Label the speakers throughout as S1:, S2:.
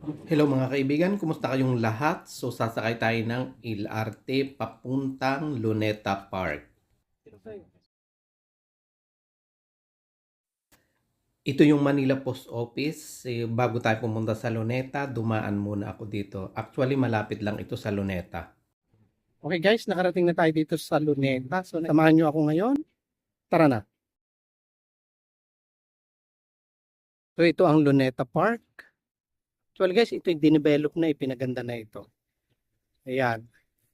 S1: Hello mga kaibigan, kumusta kayong lahat? So sasakay tayo ng LRT papuntang Luneta Park. Ito yung Manila Post Office. Bago tayo pumunta sa Luneta, dumaan muna ako dito. Actually, malapit lang ito sa Luneta.
S2: Okay guys, nakarating na tayo dito sa Luneta. So samahan nyo ako ngayon. Tara na. So ito ang Luneta Park. Actually guys, ito yung dinevelop na, ipinaganda na ito. Ayan.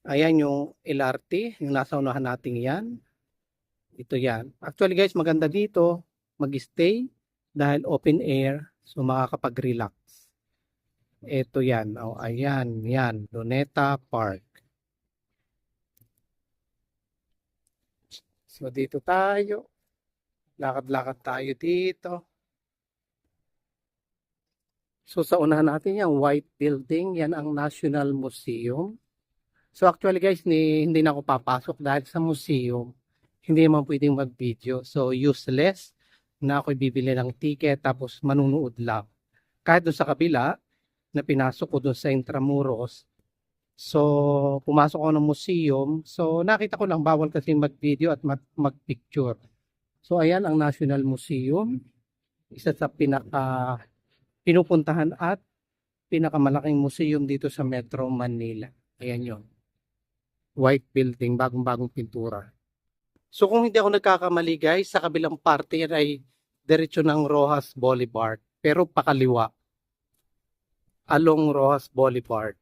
S2: Ayan yung LRT, yung nasa unahan natin yan. Ito yan. Actually guys, maganda dito mag-stay dahil open air. So makakapag-relax. Ito yan. Oh, ayan. Yan. Luneta Park. So dito tayo. Lakad-lakad tayo dito. So sa unahan natin yung white building, yan ang National Museum. So actually guys, hindi na ako papasok dahil sa museum, hindi naman pwedeng mag-video. So useless na ako bibili ng ticket tapos manunood lang. Kahit doon sa kabila, na pinasok ko doon sa Intramuros. So pumasok ako ng museum. So nakita ko lang bawal kasi mag-video at mag-picture. So ayan ang National Museum. Isa sa pinupuntahan at pinakamalaking museum dito sa Metro Manila. Ayan yun. White building, bagong-bagong pintura. So kung hindi ako nagkakamali guys, sa kabilang parte yan ay diretso ng Rojas Boulevard. Pero pakaliwa. Along Rojas Boulevard.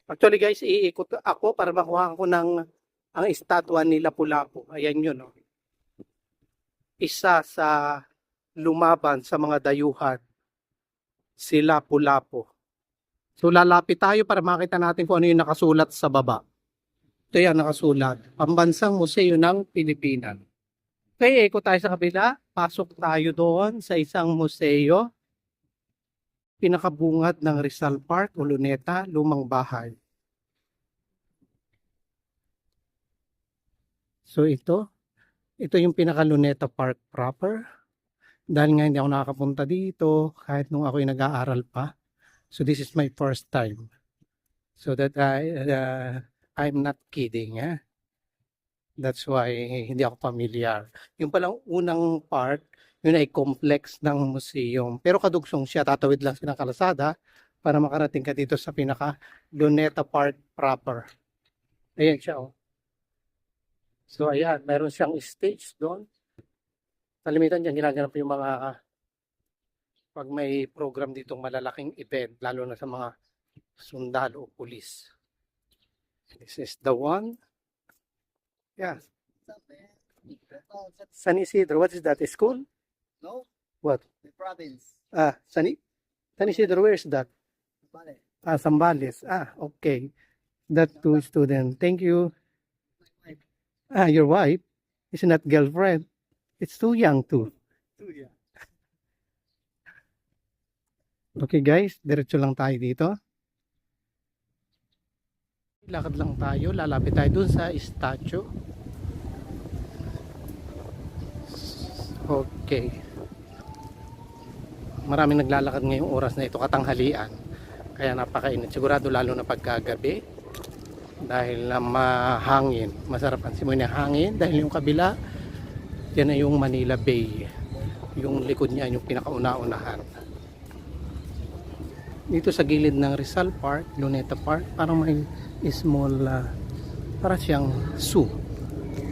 S2: Actually guys, iikot ako para makuha ko ng ang estatwa ni Lapu-Lapu. Ayan yun. No? Isa sa lumaban sa mga dayuhan. Si Lapu-Lapu. So lalapit tayo para makita natin kung ano yung nakasulat sa baba. Ito yan nakasulat. Pambansang Museo ng Pilipinas. Okay, ikot tayo sa kabila. Pasok tayo doon sa isang museo. Pinakabungad ng Rizal Park o Luneta, lumang bahay. So ito yung pinaka-Luneta Park proper. Dahil nga hindi ako nakakapunta dito kahit nung ako'y nag-aaral pa. So this is my first time. So that I'm not kidding. Eh? That's why hindi ako familiar. Yung palang unang part, yun ay complex ng museum. Pero kadugsong siya, tatawid lang sa kalsada para makarating ka dito sa pinaka Luneta Park proper. Ayan siya. Oh. So ayan, meron siyang stage doon. Kalimitan dyan, ginaganap yung mga pag may program ditong malalaking event, lalo na sa mga sundalo o pulis. This is the one. Yeah. San Isidro, what is that? A school?
S3: No,
S2: What?
S3: the province.
S2: San Isidro, where is that?
S3: Vale.
S2: Zambales. Okay. That two student. Thank you. Your wife is not girlfriend. It's too young too.
S3: Yeah.
S2: Okay guys, diretso lang tayo dito. Lakad lang tayo, lalapit tayo dun sa statue. Okay. Maraming naglalakad ngayong oras na ito, katanghalian. Kaya napakainit. Sigurado lalo na pagkagabi. Dahil na mahangin. Masarap ang simoy ng hangin. Dahil yung kabila, yan ay yung Manila Bay. Yung likod niya, yung pinakauna-unahan. Dito sa gilid ng Rizal Park, Luneta Park, parang may small, para siyang zoo.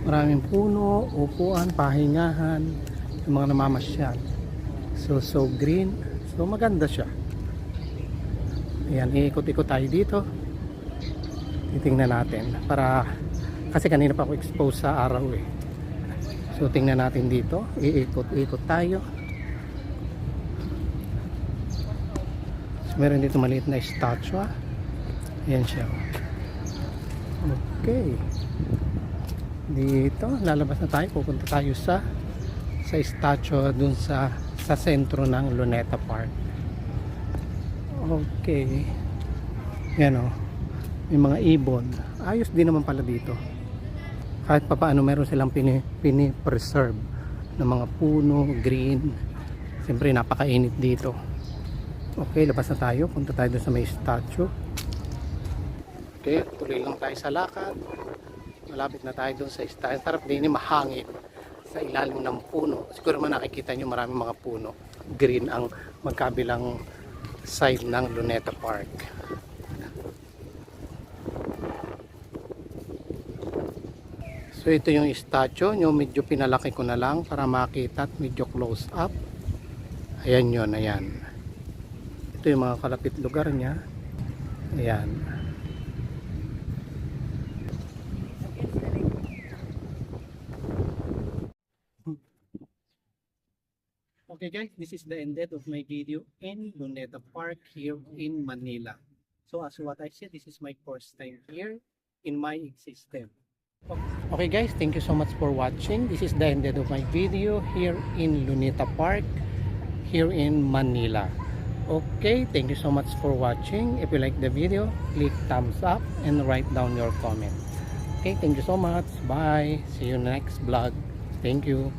S2: Maraming puno, upuan, pahingahan, yung mga namamasyal. So green. So maganda siya. Ayan, iikot-ikot tayo dito. Titingnan natin. Kasi kanina pa ako expose sa araw eh. So tingnan natin dito, iikot-ikot tayo. So, meron dito maliit na statue. Ayan siya. Okay. Dito, lalabas na tayo, pupunta tayo sa statue dun sa sentro ng Luneta Park. Okay. Yan o. May mga ibon. Ayos din naman pala dito. Kahit pa paano meron silang pini-preserve ng mga puno, green. Siyempre napakainit dito. Okay, labas na tayo. Punta tayo doon sa may statue. Okay, tuloy lang tayo sa lakad. Malapit na tayo doon sa statue. Sarap din, mahangin sa ilalim ng puno. Siguro man nakikita nyo maraming mga puno. Green ang magkabilang side ng Luneta Park. So ito yung statue. Yung medyo pinalaki ko na lang para makita at medyo close up. Ayan yun, ayan. Ito yung mga kalapit lugar niya. Ayan. Okay guys, this is the end of my video in Luneta Park here in Manila. So as what I said, this is my first time here in my existence. Okay guys, thank you so much for watching. This is the end of my video here in Luneta Park here in Manila. Okay, thank you so much for watching. If you like the video, click thumbs up and write down your comment. Okay, thank you so much. Bye. See you next vlog. Thank you.